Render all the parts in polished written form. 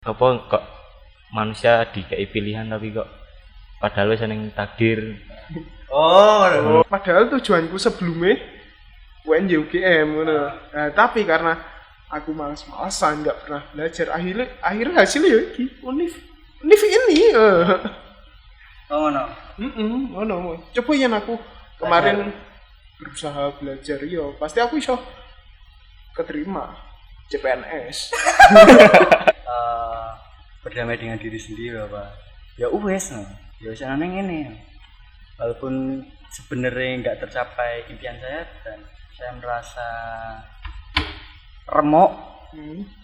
Apa kok manusia dikei pilihan tapi kok padahal wis ning takdir. Padahal tujuanku sebelumnya UN UGM ngono. Nah, tapi karena aku malas-malasan nggak pernah belajar, akhirnya hasilnya ya iki univ ini. ngono. Ngono. Coba yang aku kemarin berusaha belajar, yo pasti aku iso keterima CPNS. Berdamai dengan diri sendiri Bapak. Ya wes no. Ya wis ana ngene. Walaupun sebenarnya nggak tercapai impian saya dan saya merasa remuk,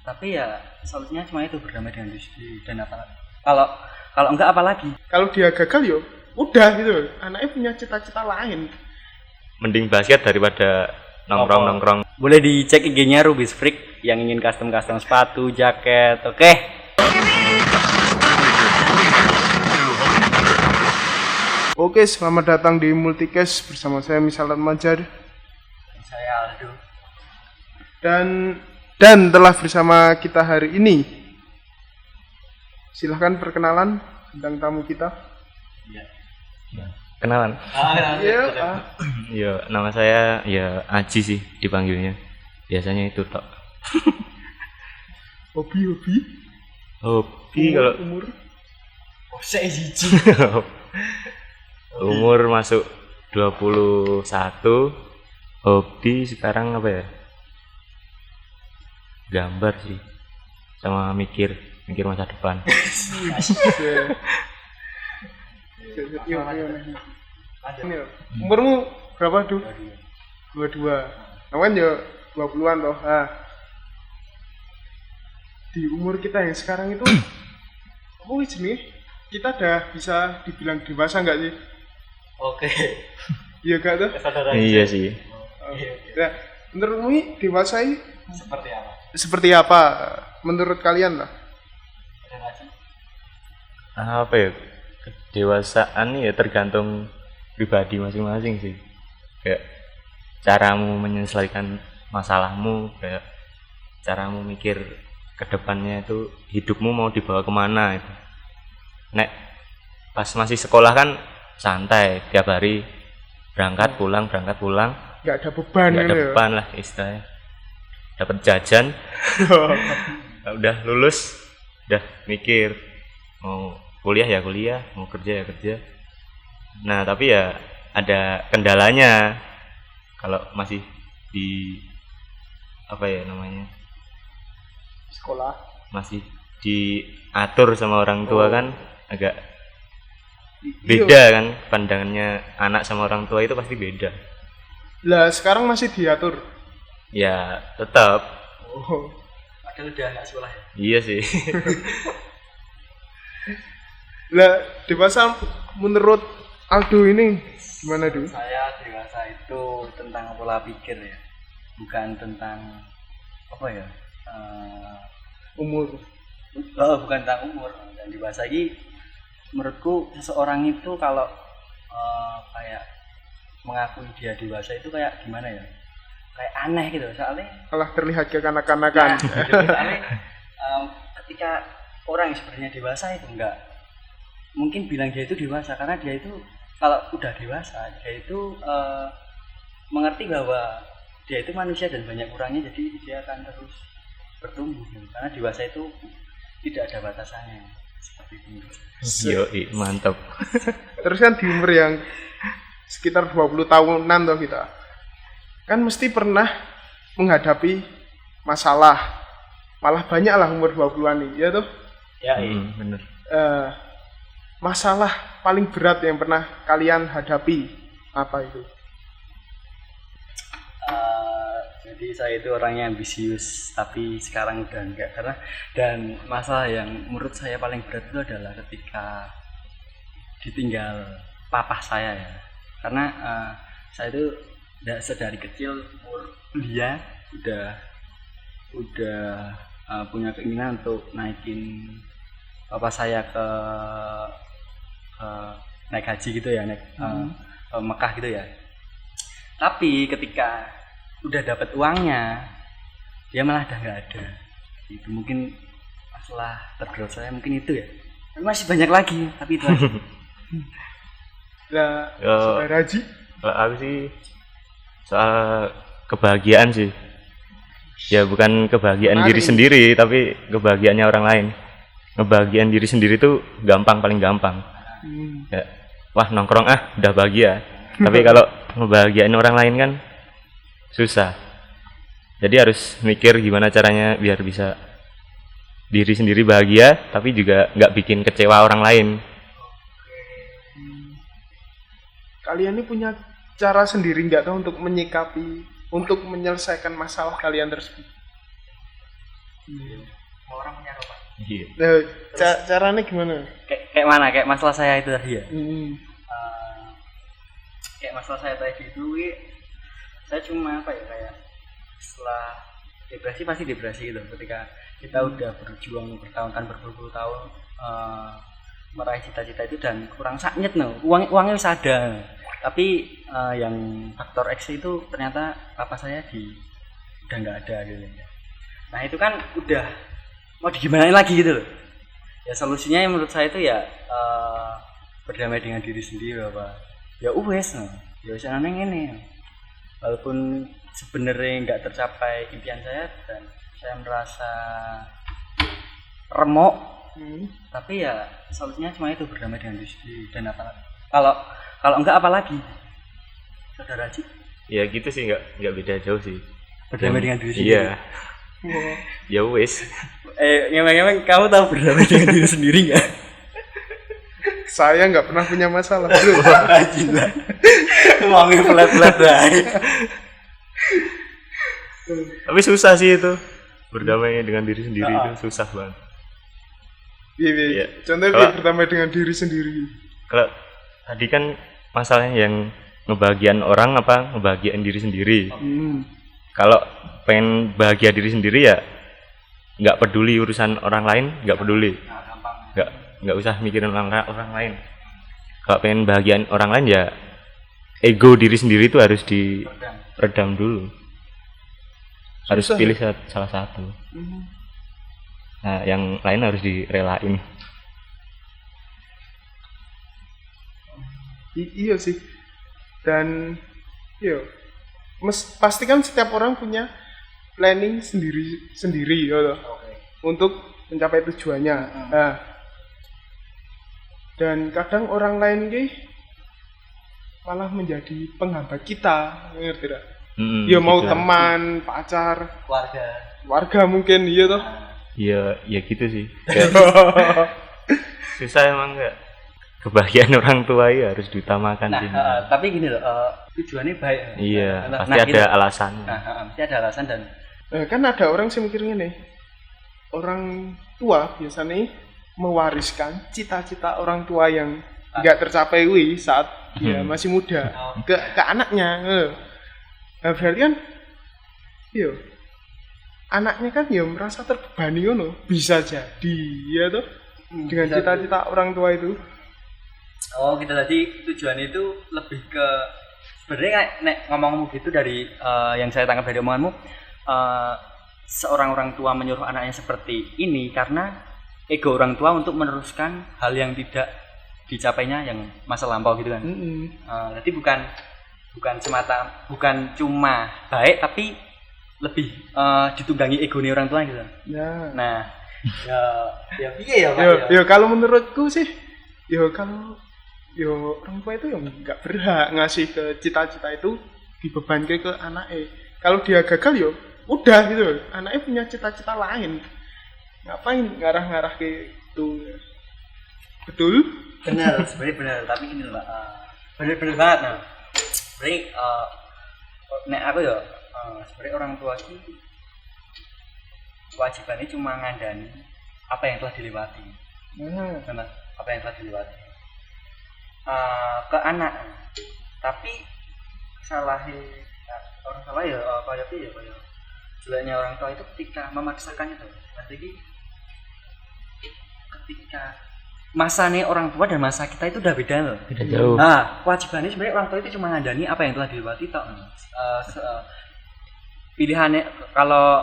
tapi ya solusinya cuma itu, berdamai dengan diri sendiri. Dan apa kalau enggak apa lagi? Kalau dia gagal yo udah gitu loh. Anaknya punya cita-cita lain. Mending basket daripada nongkrong. Boleh dicek IG-nya Rubis Freak yang ingin custom sepatu, jaket. Oke. Oke, selamat datang di Multicast bersama saya Misalan Majar. Saya Aldo. Dan telah bersama kita hari ini. Silahkan perkenalan tentang tamu kita. Kenalan. Ya, nama saya ya Aji sih dipanggilnya. Biasanya itu tok. Hobi Kalau umur Saya siji. umur masuk 21, hobi sekarang apa ya? Gambar sih. Sama mikir masa depan. Umurmu berapa, Du? 22. Kawan ya 20-an toh. Nah, di umur kita yang sekarang itu kita udah bisa dibilang dewasa nggak sih? Oke. Iya gak tuh? Iya sih. Nah, menurutmu dewasa ini Seperti apa? seperti apa? Menurut kalian lah? Apa ya? Kedewasaan ya tergantung pribadi masing-masing sih. Kayak caramu menyelesaikan masalahmu, kayak caramu mikir ke depannya itu hidupmu mau dibawa kemana itu. Nek pas masih sekolah kan santai, tiap hari berangkat pulang Nggak ada beban nggak ada gitu ya? beban lah istilahnya, dapat jajan. Udah lulus udah mikir mau kuliah ya kuliah, mau kerja ya kerja. Nah tapi ya ada kendalanya kalau masih di apa ya namanya, Sekolah. masih diatur sama orang tua kan agak beda Iya. kan, pandangannya anak sama orang tua itu pasti beda. Lah sekarang masih diatur. Ya tetap Oh. Padahal udah nggak sekolah ya. iya sih. Lah dewasa menurut Aldo ini gimana, Du? Saya dewasa itu tentang pola pikir ya, bukan tentang apa ya? Umur. Bukan tentang umur. Dan dewasa ini menurutku seseorang itu kalau kayak mengakui dia dewasa itu kayak gimana ya? Kayak aneh gitu, soalnya Malah terlihat kekanak-kanakan. soalnya ketika orang yang sebenarnya dewasa itu enggak mungkin bilang dia itu dewasa, karena dia itu kalau udah dewasa dia itu mengerti bahwa dia itu manusia dan banyak kurangnya, jadi dia akan terus bertumbuh gitu. Karena dewasa itu tidak ada batasannya seperti itu. Yoi, mantap. Terus kan di umur yang sekitar 20 tahunan toh kita kan mesti pernah menghadapi masalah. Malah banyak lah umur 20-an ini, ya toh? Ya, Bener. Masalah paling berat yang pernah kalian hadapi apa itu? jadi saya itu orangnya ambisius, tapi sekarang udah enggak, karena dan masalah yang menurut saya paling berat itu adalah ketika ditinggal papa saya ya, karena saya itu dari kecil umur kuliah udah punya keinginan untuk naikin papa saya ke naik haji gitu ya, naik ke Mekah gitu ya. Tapi ketika udah dapat uangnya dia malah udah nggak ada. Itu mungkin pas setelah terberat saya mungkin itu ya. Tapi masih banyak lagi, tapi itu aja. Lah, Yo. Saudara Haji, Kalau aku sih soal kebahagiaan sih. Ya bukan kebahagiaan Mari. diri sendiri, tapi kebahagiaannya orang lain. Kebahagiaan diri sendiri tuh gampang, paling gampang. Ya, wah nongkrong udah bahagia. Tapi kalau ngebahagiain orang lain kan susah. Jadi harus mikir gimana caranya biar bisa diri sendiri bahagia, tapi juga nggak bikin kecewa orang lain. kalian ini punya cara sendiri nggak tahu untuk menyikapi, untuk menyelesaikan masalah kalian tersebut? Orang punya apa? Iya. Nah, caranya gimana? Kayak mana? Kayak masalah saya itu tadi ya. Kayak masalah saya tadi itu, saya cuma apa ya, kayak setelah depresi pasti depresi gitu. Ketika kita udah berjuang bertahun-tahun, berpuluh-puluh tahun meraih cita-cita itu dan kurang sakit uangnya wis ada, tapi yang faktor X itu ternyata apa saya udah nggak ada gitu. Nah itu kan udah mau digimanain lagi gitu loh. Ya solusinya yang menurut saya itu ya berdamai dengan diri sendiri, apa ya wes ya wes aneh ini, walaupun sebenarnya nggak tercapai impian saya dan saya merasa remuk, tapi ya solusinya cuma itu, berdamai dengan diri sendiri. Dan apa kalau enggak apa lagi, Saudara Haji? Ya gitu sih, nggak beda jauh sih. Berdamai dengan diri sendiri. Iya. Ya wes. Ngemeng-ngemeng, kamu tahu berdamai dengan diri sendiri nggak? Saya nggak pernah punya masalah, bro. Gila. Ngomongin pelat-pelat baik. Tapi susah sih itu, berdamai dengan diri sendiri itu susah banget. Iya. Contohnya Kalau- berdamai dengan diri sendiri. Kalau tadi kan masalahnya yang ngebahagiain orang apa ngebahagiain diri sendiri. Kalau pengen bahagia diri sendiri ya nggak peduli urusan orang lain, nggak peduli, Nah, gampang. nggak usah mikirin orang lain. Kalau pengen bahagiain orang lain ya ego diri sendiri itu harus diredam dulu, harus Susah, pilih salah satu. Nah yang lain harus direlain. Iya sih. Dan iya, pasti kan setiap orang punya planning sendiri ya loh, untuk mencapai tujuannya. Nah, dan kadang orang lain ini malah menjadi penghambat kita, ngerti tak? Ya mau Gitu. teman, pacar, Keluarga. mungkin iya toh. Ya gitu sih. Kayak susah emang nggak. Kebahagiaan orang tua ya harus diutamakan Nah, sih. tapi gini loh, tujuannya baik. Iya, Nah, pasti ada gitu. alasannya. Pasti ada alasan dan Kan ada orang sih mikirnya nih, orang tua biasanya mewariskan cita-cita orang tua yang nggak tercapai saat dia masih muda ke anaknya. Nah, berarti kan, iya, anaknya kan ya merasa terbebani ngono, bisa jadi ya tuh dengan bisa cita-cita orang tua itu. gitu tadi tujuannya itu lebih ke sebenarnya kayak nek ngomong gitu dari yang saya tangkap dari omonganmu, seorang orang tua menyuruh anaknya seperti ini karena ego orang tua untuk meneruskan hal yang tidak dicapainya yang masa lampau gitu kan. Jadi bukan cuma baik tapi lebih ditunggangi ego nih orang tua gitu. Ya. Nah, ya piye ya Pak? Yo, kalau menurutku sih, kalau orang tua itu yang nggak berhak ngasih ke cita-cita itu dibebankan ke anaknya. Kalau dia gagal udah gitu, anaknya punya cita-cita lain. Ngapain ngarah-ngarah ke itu? Betul? Benar, sebenarnya benar, tapi ini loh, benar banget nah. Sebenarnya nek aku ya sebenarnya orang tua itu kewajibannya cuma ngandani apa yang telah dilewati. Benar, apa yang telah dilewati ke anak. Tapi orang salah ya kayak jeleknya orang tua itu ketika memaksakan itu. Jadi ketika masa nih orang tua dan masa kita itu udah beda loh. Beda jauh. Nah, kewajibannya sebenarnya orang tua itu cuma ngandani apa yang telah dilewati toh. Pilihannya kalau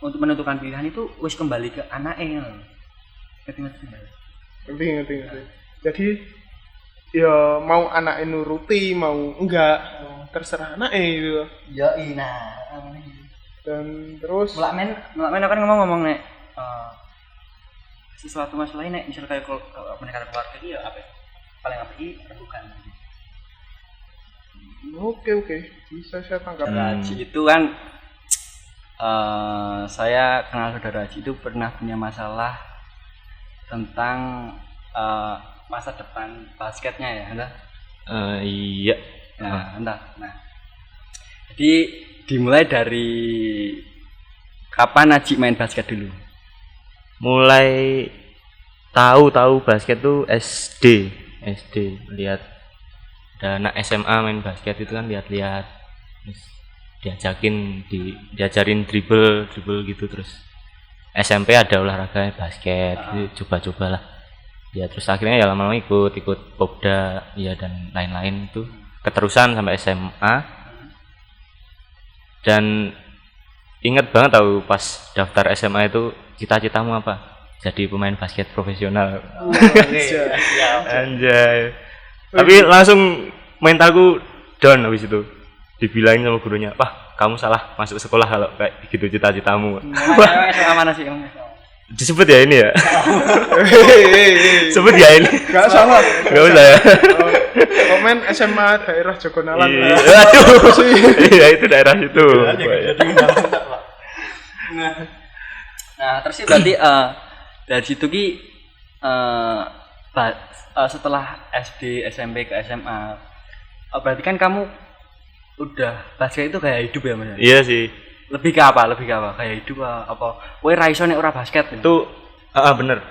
untuk menentukan pilihan itu wis kembali ke anaknya. ngerti. Jadi ya mau anaknya nuruti mau enggak terserah anaknya gitu. Ya nah. Dan terus Melakmen akan ngomong nek sesuatu masalah ini misal kayak kalau menikah keluarga ini ya apa paling apa ini rebukan. Oke, bisa saya tangkap. Haji itu kan saya kenal saudara Haji itu pernah punya masalah tentang masa depan basketnya ya, entah? Iya. Nah, jadi dimulai dari kapan Haji main basket dulu? Mulai tahu basket tuh SD lihat ada anak SMA main basket itu kan lihat terus diajarin dribble gitu, terus SMP ada olahraga basket coba-cobalah ya, terus akhirnya ya lama-lama ikut Popda ya dan lain-lain itu keterusan sampai SMA. Dan ingat banget tahu pas daftar SMA itu cita-citamu apa? Jadi pemain basket profesional. Anjay. Tapi langsung mentalku down habis itu. Dibilangin sama gurunya, "Wah, kamu salah masuk sekolah kalau kayak gitu cita-citamu." SMA mana sih? Disebut ya ini ya? Sebut ya ini? Gak salah. Gak usah ya? Komen SMA daerah Jogonalan. Iya, aduh. Iya, itu daerah situ. Nah, terus sih berarti dari situ ki setelah SD, SMP ke SMA, berarti kan kamu udah basket itu kayak hidup ya Mas? Iya sih. Lebih ke apa? Kayak hidup apa? Kowe ra iso nek ora basket. Itu bener.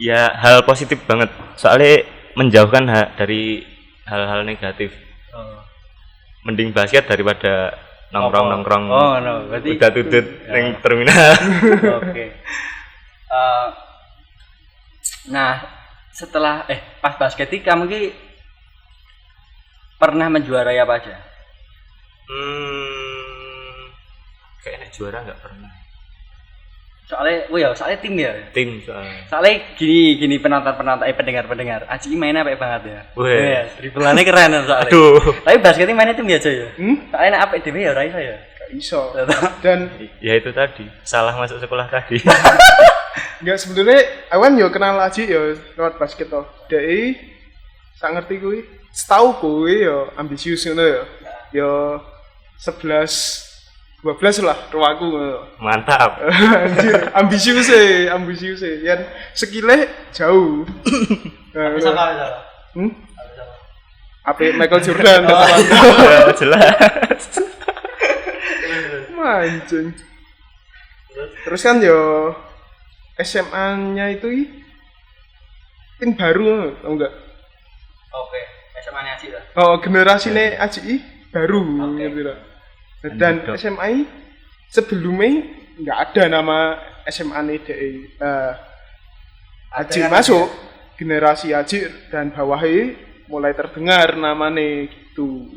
Ya hal positif banget. Soalnya menjauhkan dari hal-hal negatif. Mending basket daripada nongkrong. Oh, no. Berarti udah tutut ning terminal. Oke. Nah, setelah pas basket iki kamu ki pernah menjuarai apa aja? Kayaknya juara nggak pernah. Soalnya tim ya. Tim soalnya. Soalnya gini penonton pendengar. Aji mainnya apik banget ya. Wih. Dribblane keren soalnya. Aduh. Tapi basketnya mainnya tim biasa ya. Soalnya apik dhewe ya ora iso ya. Gak iso. Dan ya itu tadi, salah masuk sekolah tadi. enggak sebenarnya awan yo kenal Aji yo lewat basket to. Dek sak ngerti kuwi, setahu kuwi yo ambisius ngono yo. Yo 11 12 lah ruwaku ngono. Mantap. Anjir, ambisius e. Yen skile jauh. Sama. Ape Michael Jordan Ya, jelas. Mancing. Terus kan yo SMA-nya itu tim baru tau enggak? Oke, SMA-nya Aji lah. Oh, generasine Aji baru gitu loh. Dan SMA sebelumnya nggak ada nama SMA DE. Aji masuk generasi Aji dan bawahnya mulai terdengar namanya gitu.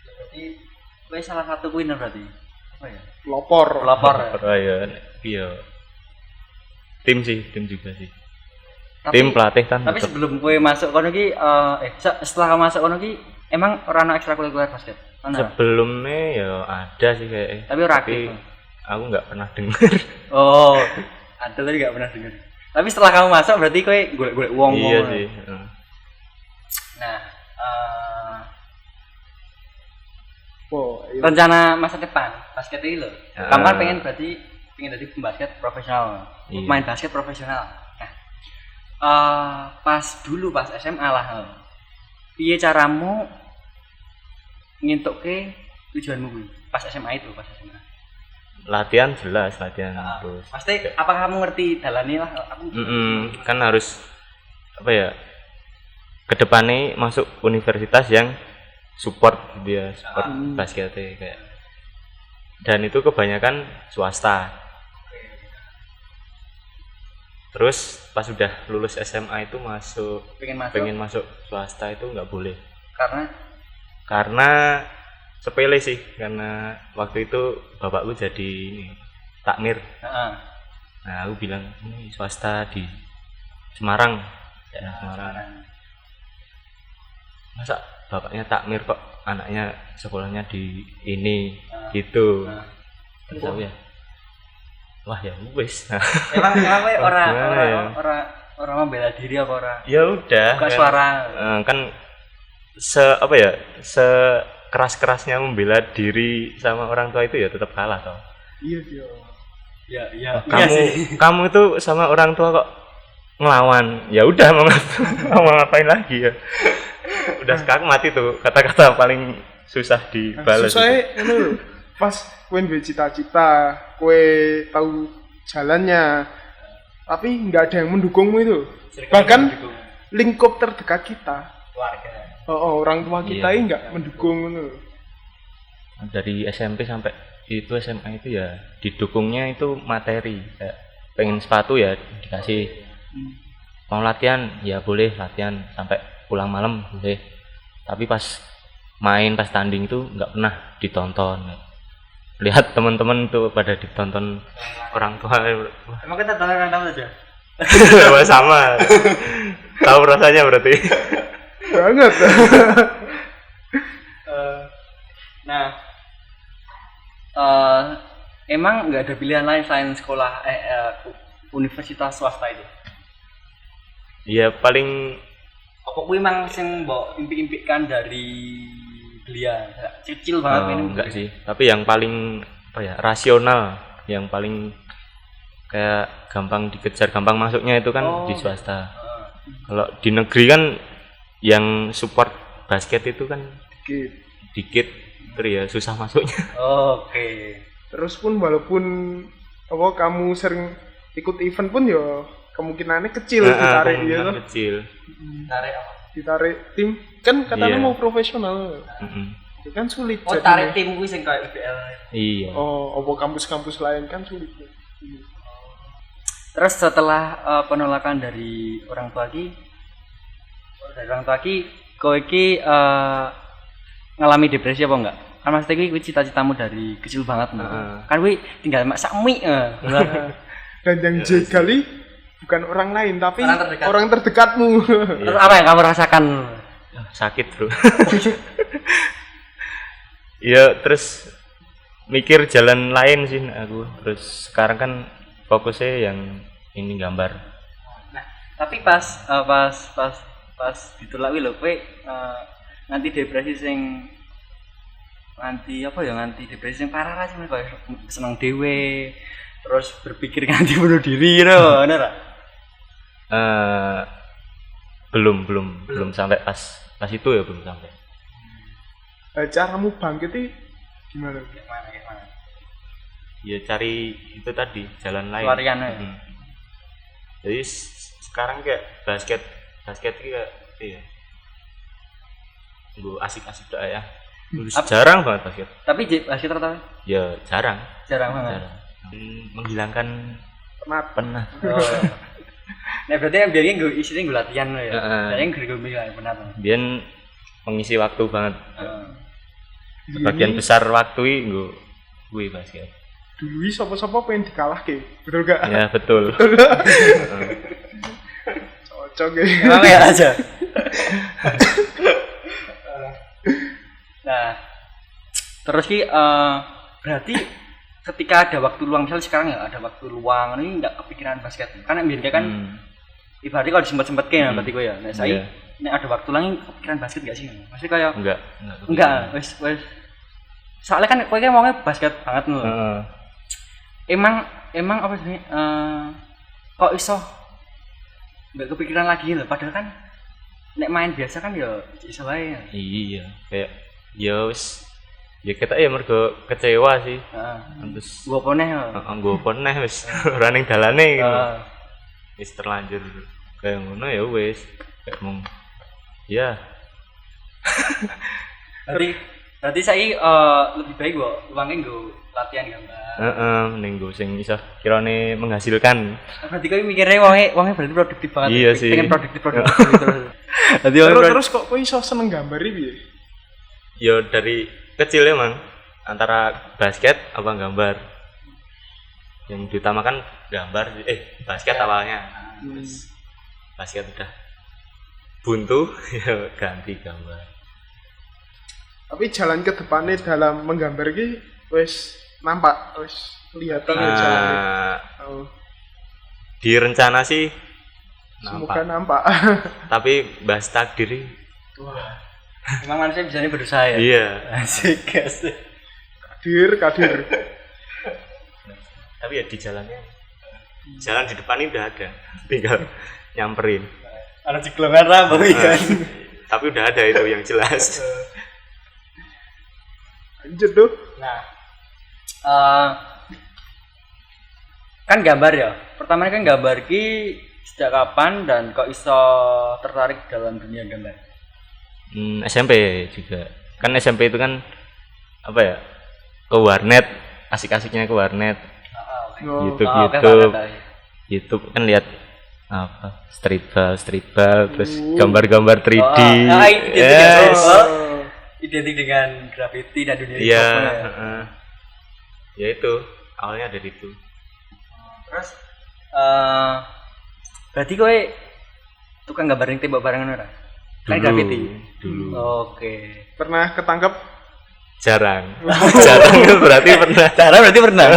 Berarti gue salah satu winner berarti. Apa ya? Pelopor. Iya. Tim juga sih. Tim pelatih kan. Tapi sebelum gue masuk kono ki setelah masuk kono ki emang ora ana ekstrakurikuler basket. Sebelumnya ya ada sih kayaknya. Tapi aku nggak pernah dengar. Oh, ada tadi nggak pernah dengar. Tapi setelah kamu masuk berarti kowe golek wong. Iya sih. Nah, iya. rencana masa depan basket ini loh. Kamu kan pengen jadi pembasket profesional, main basket profesional. Nah, pas SMA lah. Piye caramu ngintukke tujuanmu kuwi pas SMA? Latihan terus. Pasti apakah kamu ngerti dalane lah? Kan harus apa ya? Kedepannya masuk universitas yang support basketnya kayak. Dan itu kebanyakan swasta. Terus pas udah lulus SMA itu pengen masuk swasta itu nggak boleh. Karena sepele sih, karena waktu itu bapakku jadi takmir. Nah aku bilang ini swasta di Semarang, daerah Semarang. Masa bapaknya takmir kok anaknya sekolahnya di ini gitu. Terus aku ya, wah ya wis. Emang kowe ora Gimana ya? ora membela diri apa ora? Ya udah. Buka suara. Kan sekeras-kerasnya membela diri sama orang tua itu ya tetap kalah toh. Iya dia. Ya, iya. Kamu itu sama orang tua kok ngelawan. Ya udah mau ngapain lagi ya. Udah sekarang mati tuh kata-kata paling susah dibalas. Susahnya itu lho, pas kowe duwe cita-cita, kowe tahu jalannya, tapi nggak ada yang mendukungmu itu. Bahkan lingkup terdekat kita, keluarga. Orang tua kita Iya. ini nggak mendukung itu. Dari SMP sampai itu SMA itu ya didukungnya itu materi. Kayak pengen sepatu ya dikasih. Mau latihan ya boleh latihan sampai pulang malam boleh. Tapi pas main pas tanding itu nggak pernah ditonton. Lihat teman-teman tuh pada ditonton orang tua. Wah, Emang kita tonton orang tamu aja. wah, sama. Tahu rasanya berarti. Banget. Nah, emang nggak ada pilihan lain selain sekolah universitas swasta itu? Iya paling Apa kuwi emang sing mbok impi-impikan dari belia? Kecil banget ini. enggak sih. Tapi yang paling apa ya rasional, yang paling kayak gampang dikejar, gampang masuknya itu kan di swasta. Kalau di negeri kan yang support basket itu kan dikit, terus ya susah masuknya. Oke. Terus pun walaupun kamu sering ikut event pun ya kemungkinannya kecil ditarik ya Kemungkinan toh. kecil. Tarik apa? Ditarik tim kan katanya Iya. mau profesional. Mm-mm. Itu kan sulit. Oh, jadinya. tarik tim kuwi sing kayak IBL. Iya. Apa kampus-kampus lain kan sulit. Terus setelah penolakan dari orang tua kowe iki ngalami depresi apa enggak? Kan maksudnya kuwi cita-citamu dari kecil banget kan kuwi tinggal mak sak mie. Dan yang jegali bukan orang lain tapi Orang terdekat. orang terdekatmu. Terus apa yang kamu rasakan? Sakit bro. Iya terus mikir jalan lain sih aku. Terus sekarang kan fokusnya yang ini gambar. Nah, tapi pas ditolak kuwi lho kowe nganti depresi sing nganti depresi sing parah lah sih koyo seneng dhewe terus berpikir nganti bunuh diri ngono bener ra? Belum sampai pas itu ya belum sampai. Caramu bangkit itu gimana? Gimana? Ya cari itu tadi jalan lain. Pelariannya ya? Jadi sekarang kayak basket kayak iya. Gue asik-asik dah ya. Jarang banget basket. Tapi basket tertawa? Ya jarang. Jarang banget. Menghilangkan penat. Oh. Nah berarti yang biasanya gue isinya gue latihan loh ya. Kayaknya gue bilang penat. Biar mengisi waktu banget. Sebagian besar waktu gue basket. Dulu sapa-sapa pengen dikalahke, betul gak? Ya betul. Cocok ya. Emang ya aja. Nah, terus berarti ketika ada waktu luang, misalnya sekarang ya ada waktu luang ini nggak kepikiran basket karena biasanya kan ibaratnya kalau disempet kayak berarti gue ya nah saya ini ada waktu luang kepikiran basket nggak sih maksudnya kayak enggak wes soalnya kan gue kan maunya basket banget loh emang apa sih kok iso nggak kepikiran lagi loh padahal kan nek main biasa kan ya iso wae iya kayak ya wis ya kita ya mergo kecewa sih. Terus gua poneh. Gua poneh wis ora ning dalane gitu. Wis terlanjur kayak ngono ya wis. Kayak mung ya. Berarti saya lebih baik gua uangnya nggo latihan gambar. Ning nggo sing iso kirane menghasilkan. Berarti kowe mikirnya uangnya berarti produktif banget. Iya sih. Pengen produktif terus kok kowe iso seneng gambar iki piye? Ya dari kecil emang antara basket apa gambar yang diutamakan gambar basket Ya. awalnya. Terus basket udah buntu ya ganti gambar. Tapi jalan ke depannya dalam menggambar ki wis nampak, wis kelihatan ya jalannya. Oh, Di rencana sih semoga nampak, nampak. tapi bahas takdir Wah, Memang manusia bisanya berusaha ya. iya. Asik asik. kadir. Tapi ya di jalan di depan ini udah ada, tinggal nyamperin. Ada ciklongan rambut ya. Tapi udah ada itu yang jelas. Lanjut tuh. Nah, kan gambar ya. Pertama kan gambar ki sejak kapan dan kok iso tertarik dalam dunia gambar? SMP juga. Kan SMP itu kan apa ya? Ke warnet, asik-asiknya ke warnet. Oh, YouTube, Oh, oke, YouTube. tahu. YouTube kan lihat apa? Street ball, terus gambar-gambar 3D. Identik Yes. identik dengan graffiti dan dunia Iya, hip-hop ya. heeh. Ya itu, awalnya dari itu. Terus berarti kowe tukang gambar ning tembok barengan ora? Kan graffiti. Dulu. Oke. Pernah ketangkep? Jarang. Jarang berarti pernah. Cara berarti pernah.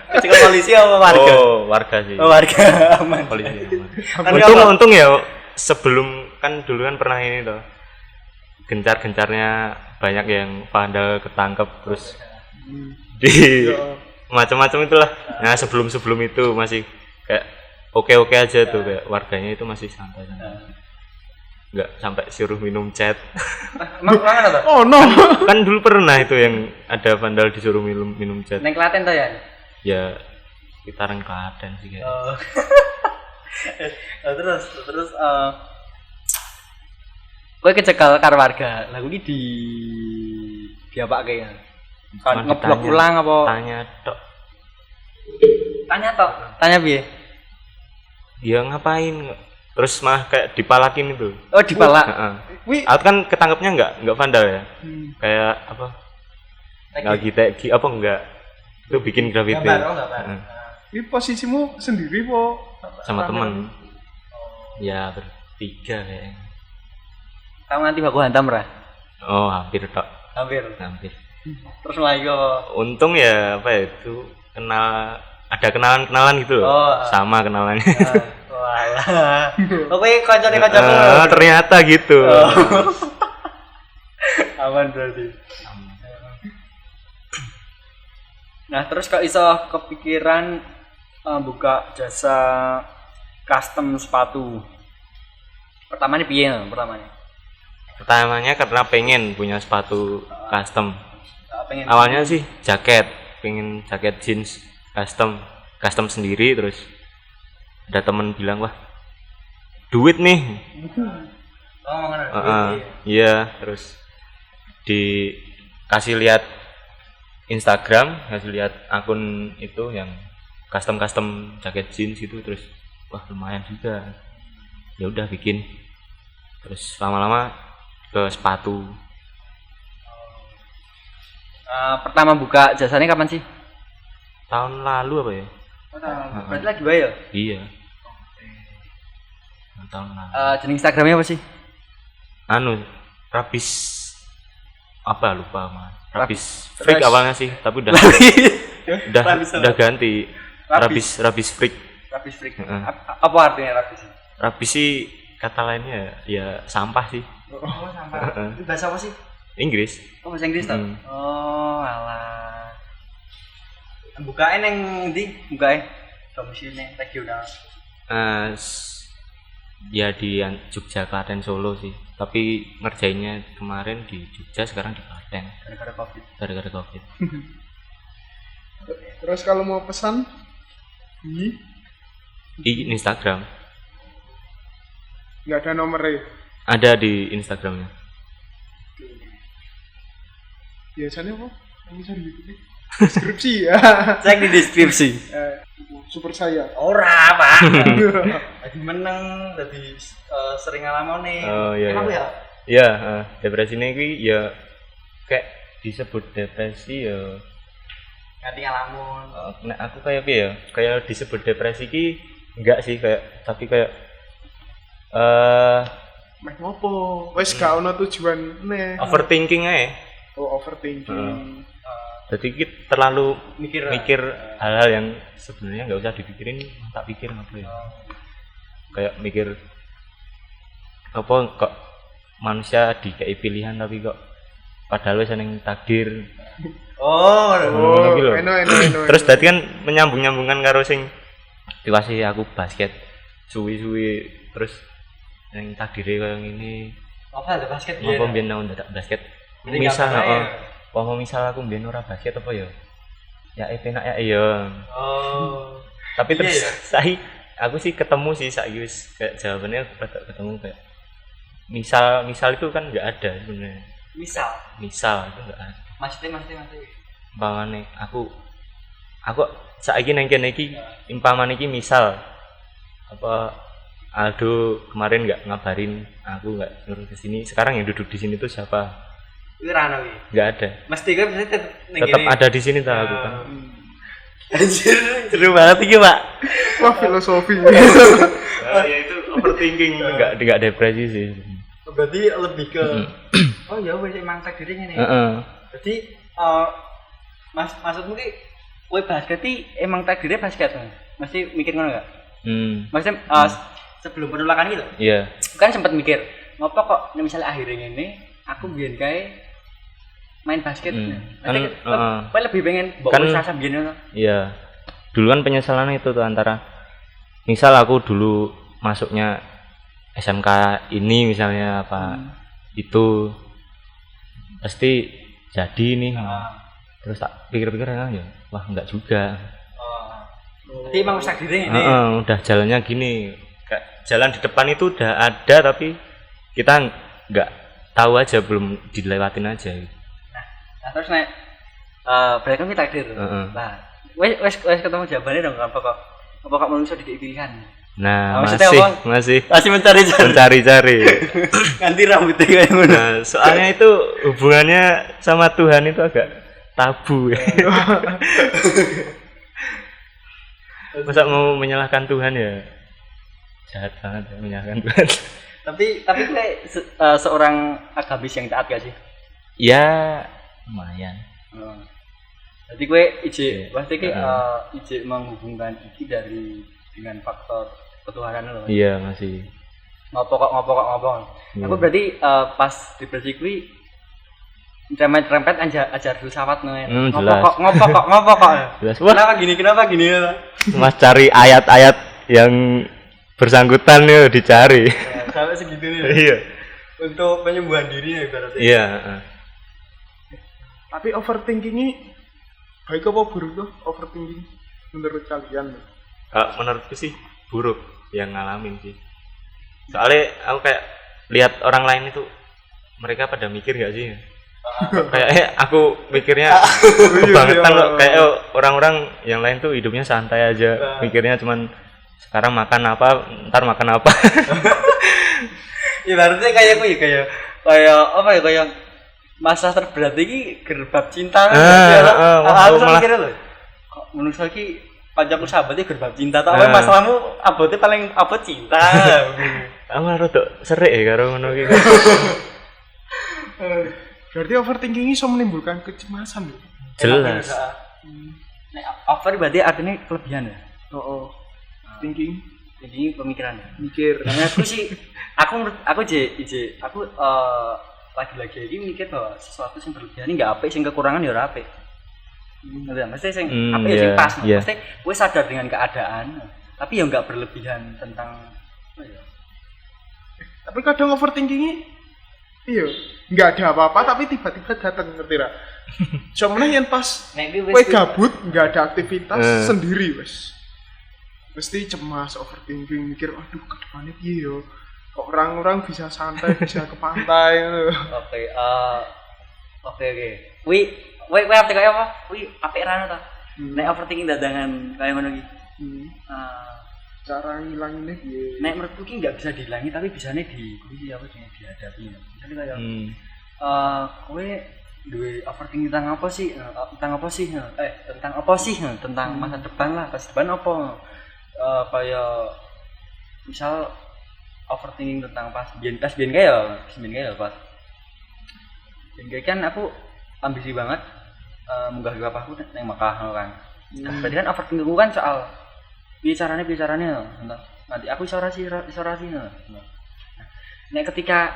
Kecekel polisi apa warga? Oh, warga sih. Oh, warga aman. Polisi aman. Kan Untung ya sebelum kan dulu kan pernah ini toh. Gencar-gencarnya banyak yang vandal ketangkep terus di macam-macam itulah. Nah, sebelum itu masih kayak oke aja tuh, kayak warganya itu masih santai-santai. Nggak sampai suruh minum cat. Emang mana tuh? Oh no. Kan dulu pernah itu yang ada vandal disuruh minum cat. Neng Klaten tuh ya? Ya sekitaran Klaten sih kayak. Oh. terus kowe kecekel karo warga. Lah kuwi diapake ya? Kan Cuma ngeblok ditanya- ulang apa? Tanya tok. Tanya tok. Tanya piye? Dia ngapain? Terus malah kayak dipalakin itu. Oh, dipalak. Heeh. Wih, Aku kan ketangkepnya enggak vandal ya. Kayak apa? Tagi apa enggak? Itu bikin graffiti. Gambar. Heeh. ini posisimu sendiri po? Sama Rame? temen. Ya bertiga kayaknya. Kamu nanti baku hantam ra? Oh, hampir tok. Hampir. Hampir. Terus lagi kok. Untung ya apa ya itu ada kenalan gitu loh. Oh. Sama kenalannya. Walah. Oke, kancane-kancane. Ternyata gitu. Aman berarti. Nah, terus kok iso kepikiran buka jasa custom sepatu? Pertamanya piye pertamanya? Pertamanya karena pengen punya sepatu custom. Pengen Awalnya sih pengen jaket jeans custom sendiri, terus ada temen bilang, wah duit nih. Oh, ngono. Iya, terus dikasih lihat Instagram, kasih lihat akun itu yang custom jaket jeans gitu, terus wah lumayan juga. Ya udah bikin. Terus lama-lama ke sepatu. Pertama buka jasanya kapan sih? Tahun lalu apa ya? Berarti lagi bae ya? Iya. Tahun lalu. Jeneng Instagramnya apa sih? Rabis apa lupa mah. Rabis Rabis. freak awalnya sih, tapi udah Rabis apa? udah ganti. Rabis freak. Rabis freak. Heeh. Apa artinya rabis? Rabis sih kata lainnya ya sampah sih. Oh, sampah. Itu bahasa apa sih? Inggris. Oh, bahasa Inggris toh? Oh, alah. Bukain yang ndi? Bukain. Domisili regional. Ya di Jogja, Klaten, Solo sih. Tapi ngerjainnya kemarin di Jogja, sekarang di Klaten. Gara-gara Covid. Gara-gara Covid. Terus kalau mau pesan Di Instagram. nggak ada nomornya. Ada di Instagramnya. Biasanya apa? Yang bisa diikuti deskripsi ya. Cek di deskripsi. Super saya. Ora, Pak. Lagi meneng, jadi sering ngalamin nih. Oh iya. Emang Iya. ya? Iya, depresi ini ya kayak disebut depresi ya Nganti ngalamun. Nek aku kayak piye ya? Kayak disebut depresi ki enggak sih kayak tapi kayak Meh ngopo? Wis gak ono tujuan nih. overthinking aja. Oh, overthinking. Jadi kita terlalu Mikir hal-hal yang sebenarnya nggak usah dipikirin, tak pikir apa ya. Kayak mikir apa kok manusia dikei pilihan tapi kok padahal wis nang takdir. Oh, Ngono ki lho. Eno. Terus tadi kan menyambung-nyambungkan karo sing diwasi aku basket suwi-suwi terus yang takdire kaya ngene. apa ada basket Apa mbiyen nang dadak basket. Mending Misal gambar aja. apa misal aku mbiyen ora basket apa ya? Ya enak ya iya. Oh. Tapi Iya, terus ya? aku sih ketemu sih saiki wis kayak jawabannya rada ketemu kayak misal itu kan enggak ada sebenarnya. Misal itu enggak ada. Maksudnya. Umpamane aku saiki nang kene iki umpamane iki misal apa Aldo kemarin nggak ngabarin aku nggak nyuruh ke sini, sekarang yang duduk di sini tuh siapa? Itu rano wi. Nggak ada. Mesti kan bisa tetap Ada di sini tuh aku kan. Anjir. Seru banget iki, Pak. Wah, filosofi. Ya itu overthinking, nggak depresi sih. Berarti lebih ke oh ya wis emang takdirnya nih. Heeh. Jadi maksudmu ki kowe basket iki emang takdirnya basket. Mesti mikir ngono enggak? Maksudnya sebelum penolakan gitu. Iya. Kan sempat mikir, ngopo kok misalnya akhirnya ini aku biyen kae main basket. Nanti kowe lebih pengen mbok Kan- usaha biyen ngono. Iya. Dulu kan penyesalan itu tuh antara misal aku dulu masuknya SMK ini misalnya apa itu pasti jadi nih. Terus tak pikir-pikir ya, wah enggak juga. Jadi emang usaha diri ini. Udah jalannya gini. Kayak jalan di depan itu udah ada tapi kita nggak tahu aja, belum dilewatin aja. Nah, terus nek berarti kan kita takdir. Nah, wes ketemu jawabannya dong apa kok manusia dikei pilihan. Nah, maksudnya masih Masih mencari-cari. ganti rambutnya kayak ngono. Nah, soalnya itu hubungannya sama Tuhan itu agak tabu. Masa mau menyalahkan Tuhan ya? Jahat banget ya, menyalahkan Tuhan. tapi gue seorang agamis yang taat gak sih? Ya, lumayan. Jadi gue ije Iya. pasti ki ije menghubungkan iki dengan faktor ketuhanan loh. Iya, masih. Ngopo. Iya. Aku berarti pas di kuwi rempet ajar filsafat no. Jelas. Ngopo kok. Jelas. Wah, Kenapa gini? Mas cari ayat-ayat yang bersangkutan nih dicari. Sampai segitu nih. Iya. Untuk penyembuhan diri ya berarti. Iya. Tapi overthinking ini baik apa buruk tuh overthinking menurut kalian? Kalau menurutku sih buruk yang ngalamin sih. Soalnya aku kayak lihat orang lain itu mereka pada mikir gak sih? Kayak aku mikirnya kebangetan loh. Kayak orang-orang yang lain tuh hidupnya santai aja. Mikirnya cuman sekarang makan apa, ntar makan apa. Ibaratnya kayak gue kayak masalah terberat ini gerbab cinta. Aku mikirnya loh. Kok menurut iki panjangku sahabatnya gerbab cinta. Tak apa masalahmu abotnya paling abot cinta. Aku rada serik ya karo ngono iki. Berarti overthinking ini bisa menimbulkan kecemasan loh. Jelas. Nek over berarti artinya kelebihan ya. Oh. Thinking, Jadi pemikiran. mikir. Nah, aku lagi-lagi ini mikir bahwa sesuatu yang berlebihan ini nggak apik, sing kekurangan ya ora apik. Maksudnya sing apik ya sing pas. Maksudnya gue sadar dengan keadaan, tapi ya nggak berlebihan tentang apa ya. Tapi kadang overthinking ini iya, nggak ada apa-apa tapi tiba-tiba datang, ngerti ra? Cuman yang pas kowe gabut, nggak ada aktivitas sendiri wes. Mesti cemas, overthinking, mikir aduh ke depannya piye yo. Kok orang-orang bisa santai, bisa ke pantai gitu. Oke. Wih, apa kayak apa? Wih, apik ra ta? Nek overthinking dadangan kayak ngono iki. Cara ngilanginnya piye? Nek menurutku ki enggak bisa dihilangi tapi bisanya dihadapi. Jadi kayak kowe duwe overthinking tentang apa sih? Tentang masa depan lah, masa depan apa? Kayak misal overthinking tentang pas biyen kayak pas. Biyen kan aku ambisi banget munggah ke papaku nang Mekah kan. Tadi kan overthinkingku kan soal piye carane nanti aku iso rasi. Nek ketika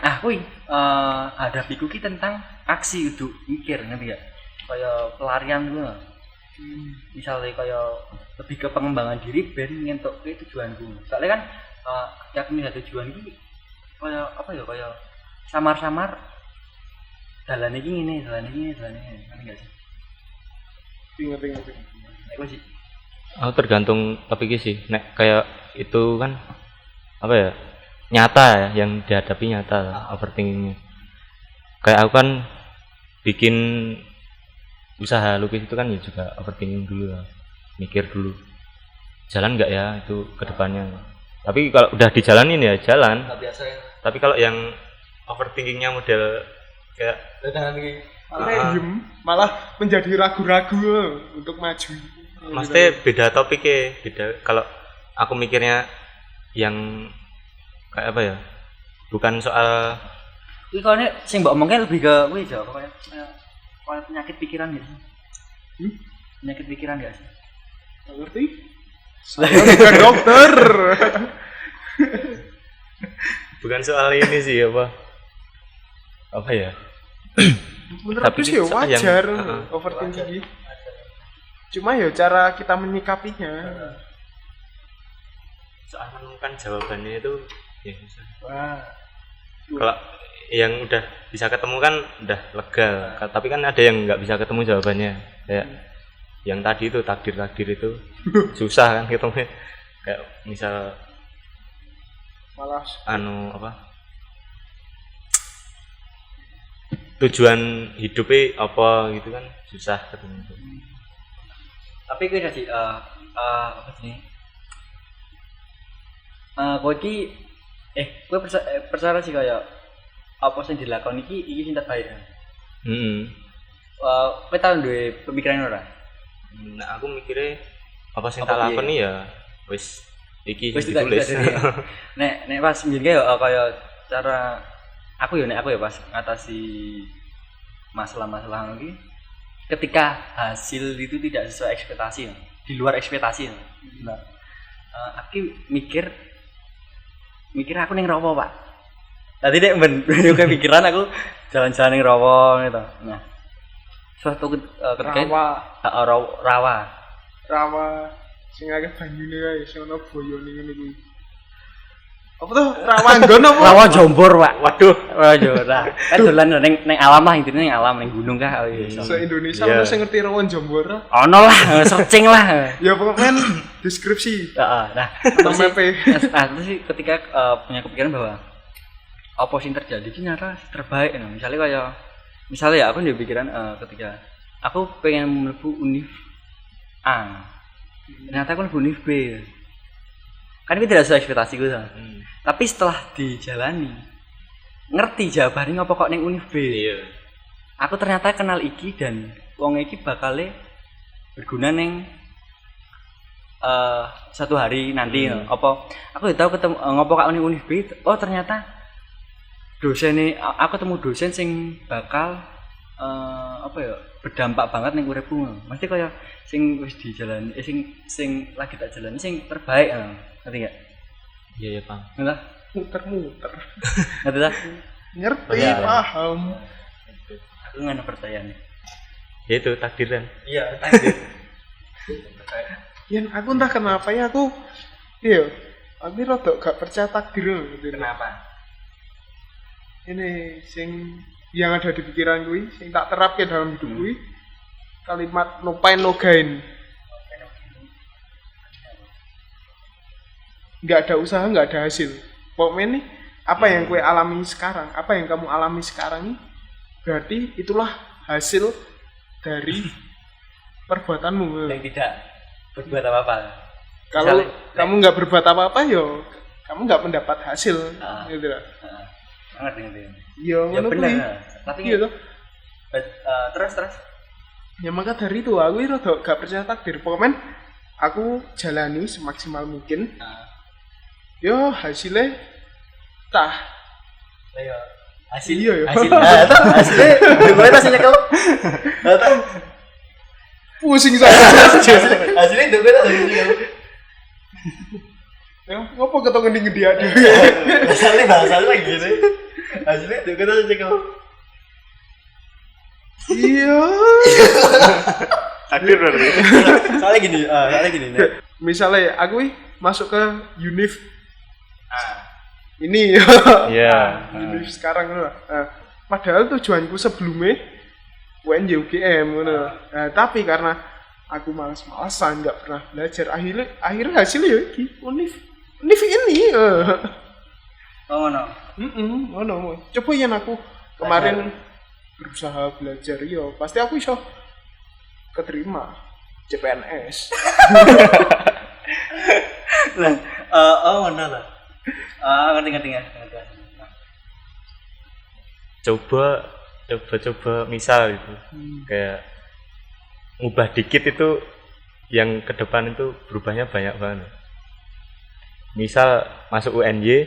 hadapiku ki tentang aksi kudu mikir ngerti gak? Kayak pelarian dulu. Misalnya kayak lebih ke pengembangan diri ben ngentuk ke tujuanku. Soalnya kan yakin ada tujuan ki kayak apa ya kayak samar-samar dalan iki ngene. Ngerti gak sih? Ngerti. Nek sih. Tergantung topiknya sih. Nek kayak itu kan apa ya? Nyata ya, yang dihadapi nyata overthinkingnya. Kayak aku kan bikin usaha lukis itu kan ya juga overthinking dulu ya, mikir dulu jalan nggak ya itu kedepannya. Tapi kalau udah dijalanin ya jalan. Nggak biasa ya. Tapi kalau yang overthinkingnya model kayak malah menjadi ragu-ragu untuk maju. Maksudnya beda topiknya, beda. Kalau aku mikirnya yang kayak apa ya, bukan soal kuwi kone sing mbok omongke lebih ke kuwi aja kayak penyakit pikiran gitu. Penyakit pikiran ya sih. Ngerti? Saya bukan dokter. bukan soal ini sih apa ya. Menurutku sih wajar overthinking. Cuma ya cara kita menyikapinya. Soal menemukan jawabannya itu ya susah. Wah. Kalau yang udah bisa ketemu kan udah lega. Tapi kan ada yang nggak bisa ketemu jawabannya. Kayak yang tadi itu takdir itu susah kan ketemunya. Kayak misal malah tujuan hidupnya apa gitu kan susah ketemu. Tapi gue tadi apa sih? Kowe iki kowe percaya sih kayak apa sing dilakoni iki sing terbaik. Kowe tau duwe pemikiran ora? Nah, aku mikirnya apa sing tak lakoni ya wis iki wis ditulis. Nek pas mbiyen kayak cara aku ya pas ngatasi masalah-masalah iki ketika hasil itu tidak sesuai ekspektasi, di luar ekspektasi. Nah, aku mikir aku ning rawa, Pak. Tadi dek kepikiran aku jalan-jalan ning rawa gitu. Nah, suatu ketika rawa sing akeh banyune kae sing ana boyone ngene kuwi. Apa tuh Rawanggon apa? Rawa Jombor, Pak. Waduh, Jombor. Kan dolan ning alam lah, intine ning alam, ning gunung kah. Se-Indonesia ono sing ngerti Rawa Jombor? Ono lah, searching lah. Ya pokoknya deskripsi. Heeh. Nah, terus sih ketika punya kepikiran bahwa apa sing terjadi iki nyata terbaik. Misalnya ya aku punya pikiran ketika aku pengen mlebu univ A. Ternyata aku mlebu univ B. Kan itu tidak sesuai ekspektasi gue tapi setelah dijalani ngerti jawabannya apa kok neng univ B. Iya. Aku ternyata kenal iki dan wong iki bakal berguna neng satu hari nanti. Apa aku tahu ketemu ngopo kok neng univ B. Oh ternyata dosen ini aku ketemu dosen sing bakal berdampak banget neng uripku. Mesti kayak sing wis dijalani sing lagi tak jalani sing terbaik. Ngerti gak? Iya, Bang. Ngerti? Muter-muter. Ngerti tak? Ngerti, paham. Aku nggak percaya nih. Ya itu takdiran. Iya, takdir. Yan aku entah kenapa ya aku rada gak percaya takdir. Kenapa? Ini sing yang ada di pikiran gue, sing tak terapke dalam hidup gue. Kalimat no pain no gain. Nggak ada usaha, nggak ada hasil. Pokoknya nih, apa yang kue alami sekarang, apa yang kamu alami sekarang ini, berarti itulah hasil dari perbuatanmu. Yang tidak berbuat apa-apa. Kalau kamu nggak berbuat apa-apa, yo kamu nggak mendapat hasil, gitu lah. Ngerti. Yo, ya benar. Tapi gitu. Terus Ya maka dari itu aku rada gak percaya takdir. Pokoknya aku jalani semaksimal mungkin. Yo hasilnya tah. ayo Iya ya. hasilnya gimana hasilnya kau Pusing saya. hasilnya gimana hasilnya kau Ya, ngapa ketemu ngedi aja. bahasa lagi gini hasilnya gimana hasilnya kau Iya. Takdir berarti. soalnya gini nih. Misalnya aku masuk ke univ ini Iya. univ sekarang ngono. Padahal tujuanku sebelumnya UNJ UGM ngono. Tapi karena aku malas-malasan nggak pernah belajar, akhirnya hasilnya ya iki univ ini. Oh no. Ngono. Coba yang aku kemarin berusaha belajar yo, pasti aku iso keterima CPNS. Lah, ngono lah. Ngerti. Coba misal itu kayak ngubah dikit itu yang ke depan itu berubahnya banyak banget. Misal masuk UNY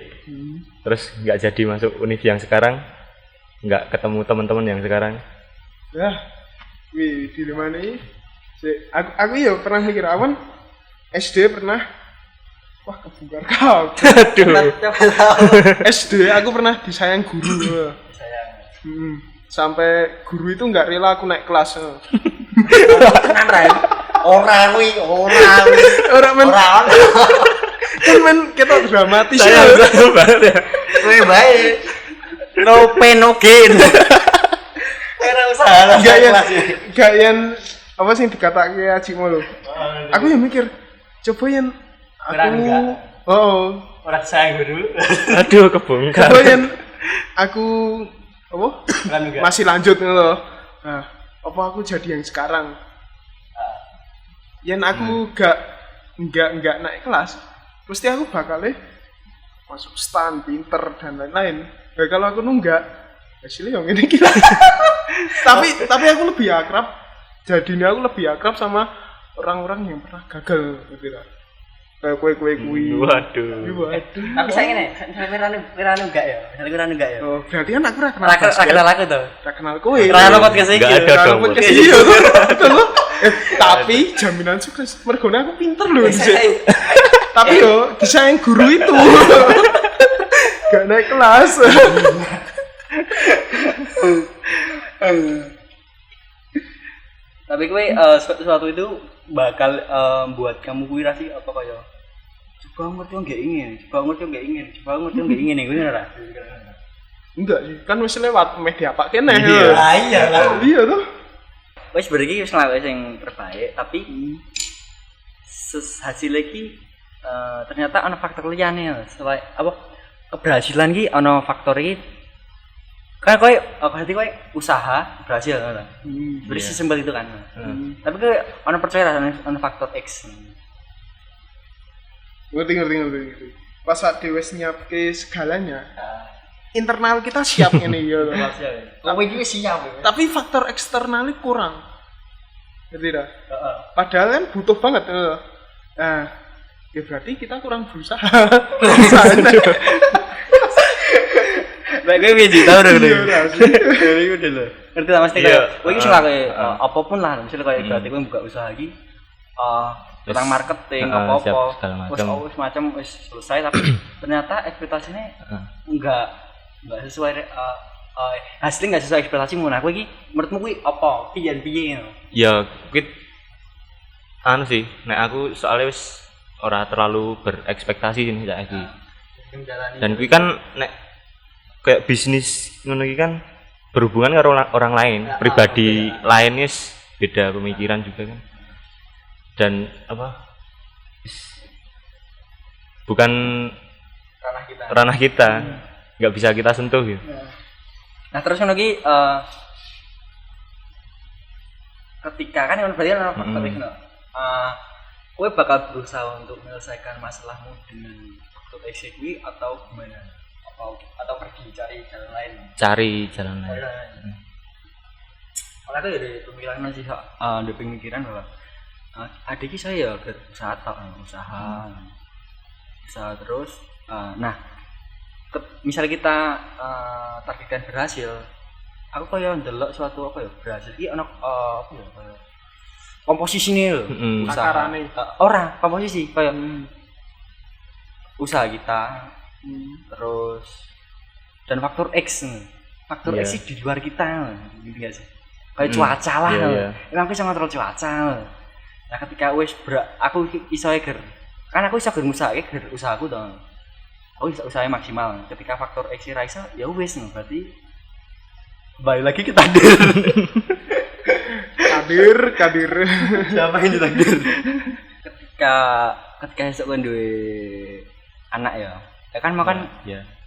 terus nggak jadi masuk univ yang sekarang, nggak ketemu teman-teman yang sekarang. Di mana ini? Aku ya pernah mikir awan SD pernah. Wah kebugar kau. Aduh. SD aku pernah disayang guru. Sampai guru itu nggak rela aku naik kelas. Tenan ra. Ora men. Kan men kita dramatis Saya banget ya. Kowe bae. No pain no gain. Ora usah lah. Gak yang apa sih dikatakan Aji Molo. Aku yang mikir coba yang aku Ora sayang guru. Aduh kebongkar. coba yang aku apa masih lanjut loh. Nah, apa aku jadi yang sekarang? Yang aku nggak naik kelas, pasti aku bakalnya masuk stan, pinter dan lain-lain. Nah, kalau aku nunggak, hasilnya yang ini gila. tapi aku lebih akrab. Jadinya aku lebih akrab sama orang-orang yang pernah gagal, gitu lah. Kayak kue. Waduh. Tapi saya ngene, Wiranu enggak ya? Wiranu enggak ya? Oh, berarti kan aku kenal Ra kenal aku tuh. kenal kowe. Ra kenal podcast iki. Nggak ada dong. Podcast iya. Betul loh. Tapi jaminan sukses. Mergone aku pinter loh. Tapi yo disayang guru itu. Gak naik kelas. Tapi kowe sesuatu itu bakal buat kamu kuwi sih apa kaya coba ngerti enggak ingin, ngono ora? Enggak sih, kan wis lewat media Pak kene. Iya lah. Iya tuh. Wis berarti wis ngelakuin sing terbaik, tapi hasil lagi ternyata ana faktor liyane selain apa keberhasilan ki ana faktor iki kan kowe berarti kowe usaha berhasil ngono. Berarti sesimpel itu kan. Tapi kowe ana percaya ana faktor X. Ngerti. Pas saat dhewe nyiapke segalanya, internal kita siap ngene ya. Kowe iki wis siap. Tapi faktor eksternalnya kurang. Ngerti dah? Padahal kan butuh banget. Nah, ya berarti kita kurang berusaha. Baik gue biji tahu dong deh. Jadi udah loh. Ngerti lah mesti kayak, gue ini selalu apapun lah, misalnya kayak berarti gue buka usaha lagi, tentang marketing apa-apa, semacam selesai, tapi ternyata ekspektasinya enggak sesuai, hasilnya enggak sesuai ekspektasimu. Nah, gue ini menurutmu gue apa? Piye? Ya, sih. Nah aku soalnya wis ora terlalu berekspektasi nih saiki. Dan gue kan nek kayak bisnis ngono iki kan berhubungan karo orang lain, pribadi lain wis beda pemikiran juga kan. Dan apa? Bukan ranah kita. Nggak bisa kita sentuh gitu. Nah, terus ngono iki ketika kan berarti ana faktor iki no. Kowe bakal berusaha untuk menyelesaikan masalahmu dengan waktu eksekusi atau gimana? Atau pergi cari jalan lain? Cari jalan lain. Kalau aku ya dari pemikiran sih, ada pemikiran bahwa adik saya ya usaha usaha terus. Nah, misalnya kita targetkan berhasil, aku kayak ndelok suatu apa ya berhasil iki ana apa ya komposisine lho, usaha Akarane. Ora komposisi kayak usaha kita, terus dan faktor X X sih di luar kita gitu gak sih, kayak cuaca lah. Emang aku sangat terlalu cuaca. Nah ketika wis aku iso kan aku iso ngusahake usahaku to, aku bisa usaha maksimal. Ketika faktor X ra iso ya wis, berarti balik lagi ke takdir. Kadir siapa yang ditakdir? ketika esok kan duwe anak ya kan mau kan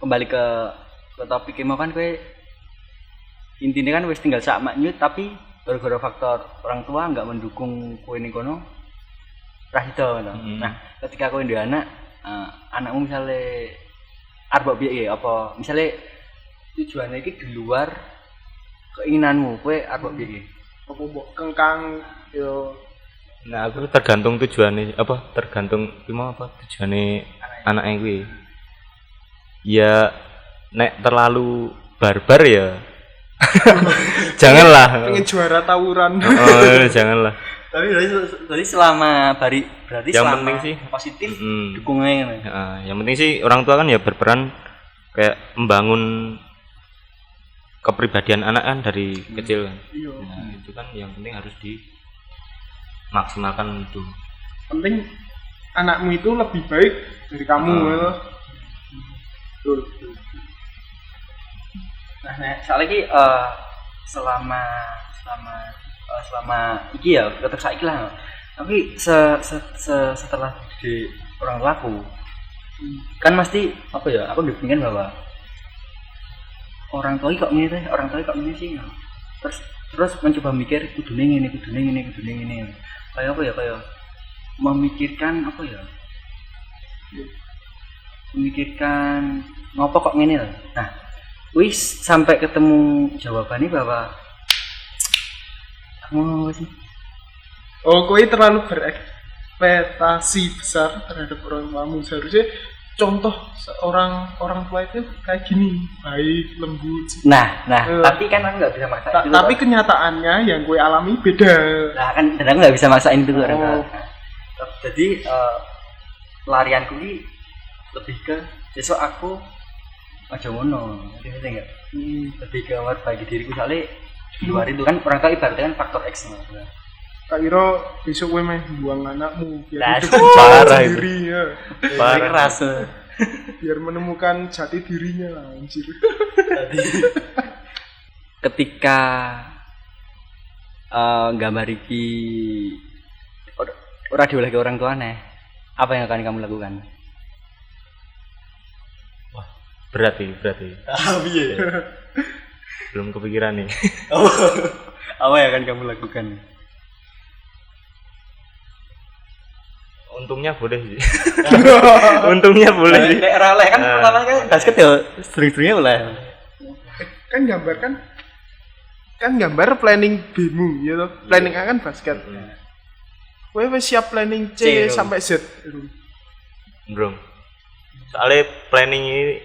kembali ke topik mau kan kowe intinya kan wis tinggal sak maknyut, tapi gara-gara faktor orang tua nggak mendukung kowe ning kono ra itu. Nah ketika kowe duwe anak, anakmu misalnya arep piye apa misalnya tujuannya iki di luar keinginanmu, kowe arep piye apa mbok kengkang yo. Nah aku tergantung tujuannya tergantung tujuannya anaknya kuwi. Ya nek terlalu barbar ya janganlah. Pengen juara tawuran. Janganlah. Tapi selama berarti yang selama penting sih positif dukungnya. Yang penting sih orang tua kan ya berperan kayak membangun kepribadian anak kan dari kecil kan. Nah, itu kan yang penting harus dimaksimalkan itu. Penting anakmu itu lebih baik dari kamu. Betul. Nah, soalnya iki selama iki ya tetap saiki lah. Tapi setelah di orang tuaku kan mesti apa ya, aku berpikir bahwa orang tua kok ngene sih. Terus mencoba mikir kudune ngene. Kayak apa ya, kayak memikirkan apa ya? Memikirkan ngopo kok ngene lho. Nah, wis sampai ketemu jawabannya bahwa kamu sih. Oh, kowe terlalu berekspektasi besar terhadap orang tuamu. Seharusnya contoh seorang orang tua itu kayak gini, baik, lembut. Nah, tapi kan aku nggak bisa maksain. Tapi kenyataannya yang gue alami beda. Nah kan, dan aku nggak bisa maksain itu orang tua. Jadi pelarianku ini lebih ke besok aku aja ngono, ngerti nggak? Lebih ke bagi diriku, soalnya di luar itu kan orang tua ibaratnya kan faktor X. Kak Iro besok gue main buang anakmu biar parah sendiri ya. Keras. Biar menemukan jati dirinya lah, anjir. Ketika gambar iki ora dioleh ke orang tuane, apa yang akan kamu lakukan? Wah, berarti. Piye? Belum kepikiran nih. Apa yang akan kamu lakukan? Untungnya boleh sih. Untungnya boleh sih. Nek ora oleh kan pertama kan basket ya sering-seringnya oleh. Kan gambar planning B-mu ya toh. Planning A kan basket. Kowe wis siap planning C sampai Z. Belum. Soalnya planning ini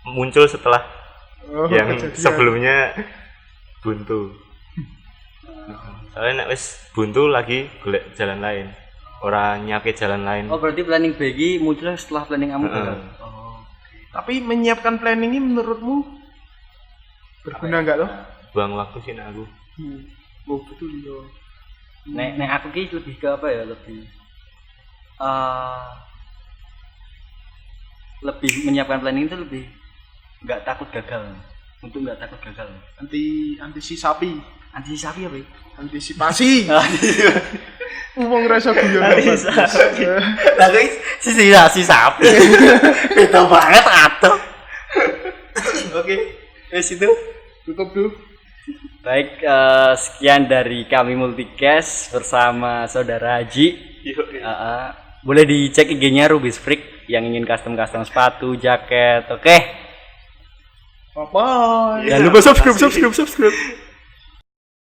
muncul setelah yang sebelumnya buntu. Soalnya nek wis buntu lagi golek jalan lain. Orang nyakit jalan lain. Oh berarti planning B ini muncul setelah planning kamu kan? Tapi menyiapkan planning ini menurutmu berguna nggak loh? Buang waktu sih aku. Oh betul loh. Nek aku ki lebih ke apa ya, lebih menyiapkan planning itu lebih nggak takut gagal. Untuk nggak takut gagal. Antisipasi apa? Antisipasi. Ngomong rasa guyon. Lah guys, si sapi. Beda banget atau. Oke, itu tutup dulu. Baik, sekian dari kami Multicast bersama Saudara Haji. Boleh dicek IG-nya Rubis Freak yang ingin custom sepatu, jaket. Oke. Bye. Jangan lupa subscribe.